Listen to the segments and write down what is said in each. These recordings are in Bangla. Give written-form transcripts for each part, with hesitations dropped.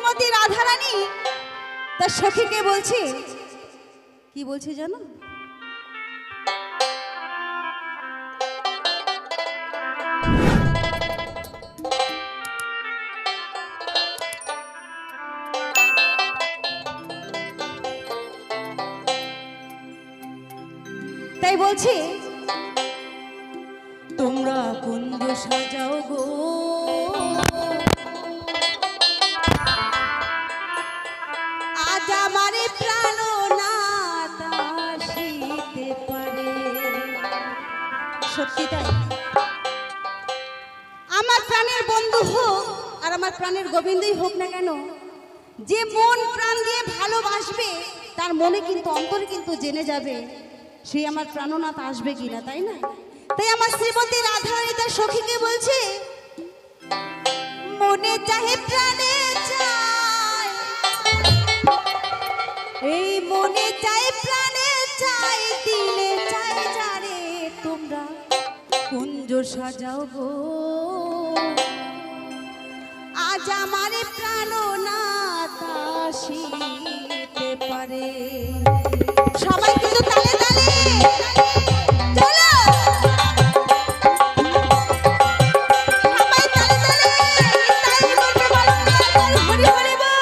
শ্রীমতী রাধারানী তার সখীকে বলছে, কি বলছে জানো? তাই বলছি, তোমরা কুঞ্জ সাজাও গো, আজ আমার প্রাণনাথ আসিতে পারে। সত্যি তাই, আমার প্রাণের বন্ধু হোক আর আমার প্রাণের গোবিন্দই হোক না কেন, যে মন প্রাণ দিয়ে ভালোবাসবে তার মনে কিন্তু অন্তরে কিন্তু জেনে যাবে সেই আমার প্রাণনাথ আসবে কিনা, তাই না? তাই আমার শ্রীমতী রাধারানী তার সখীকে বলছে, মনে চাহে প্রাণে চায়, এই মনে চাই প্রাণে চাই, দিলে চাই যারে তোমরা কুঞ্জ সাজাও গো, আজ আমার প্রাণনাথ আসিতে পারে। সবাই কিন্তু তালে তালে চলো, সবাই তালে তালে তাই বলতে বল, হরি হরি বল।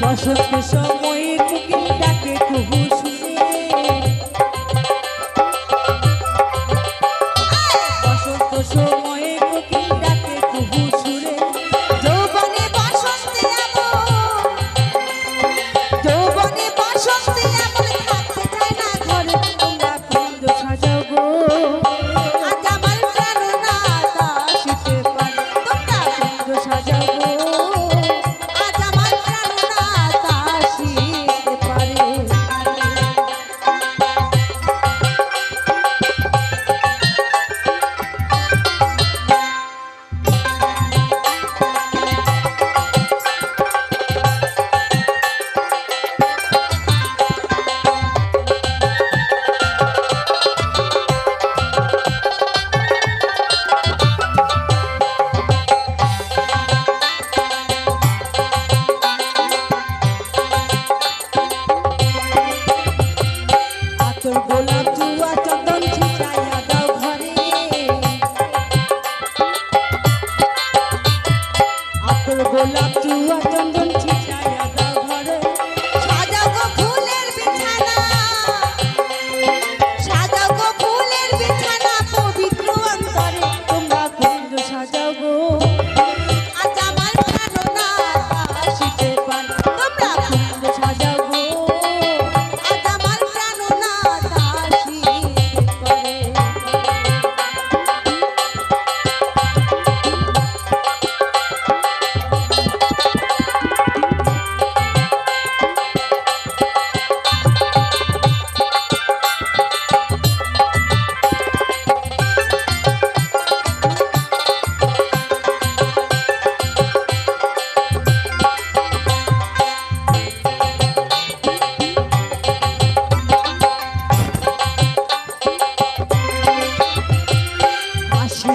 বসন্ত সময়ে কোকিল ডাকে কুহু শুনে, বসন্ত সময়ে কোকিল ডাকে কুহু সুরে, যৌবনে বসন্তে এমন, যৌবনে বসন্তে এমন থাকতে চায় না ঘরে, তোমরা কুঞ্জ সাজাও গো, আজ আমার প্রাণনাথ আসিতে পারে, তোমরা কুঞ্জ সাজাও গো, আজ আমার প্রাণনাথ আসিতে পারে।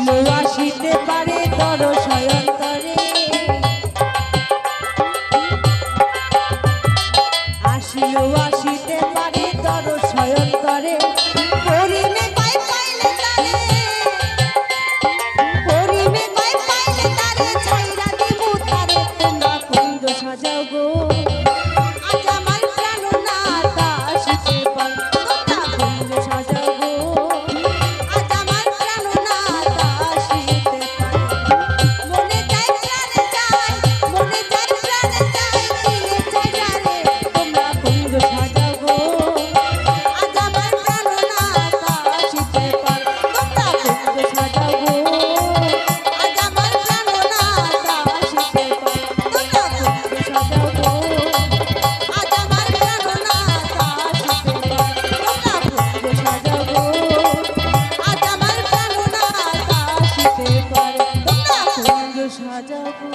আসিলেও আসিতে পারে তর শয়ন্তরে, আসিলেও আসিতে পারে তর শয়ন্তরে। করিমে কয় পাইলে তারে, করিমে কয় পাইলে তারে, ছাইরা দিমু তারে। তোমরা কুঞ্জ সাজাও গো, আজ আমার প্রাণনাথ আসিতে পারে। তোমরা কুঞ্জ সাজাও গো, আজ আমার প্রাণনাথ আসিতে পারে। মনে চায় প্রাণে চায়, মনে চায় প্রাণে চায়, দিলে চায় যারে। তোমরা কুঞ্জ সাজাও গো, আজ আমার প্রাণনাথ আসিতে পারে। তোমরা কুঞ্জ সাজাও গো, আজ আমার প্রাণনাথ আসিতে পারে। তোমরা কুঞ্জ সাজাও গো, আজ আমার প্রাণনাথ আসিতে পারে। তোমরা কুঞ্জ সাজাও গো, আজ আমার প্রাণনাথ আসিতে পারে। তোমরা কুঞ্জ সাজাও গো।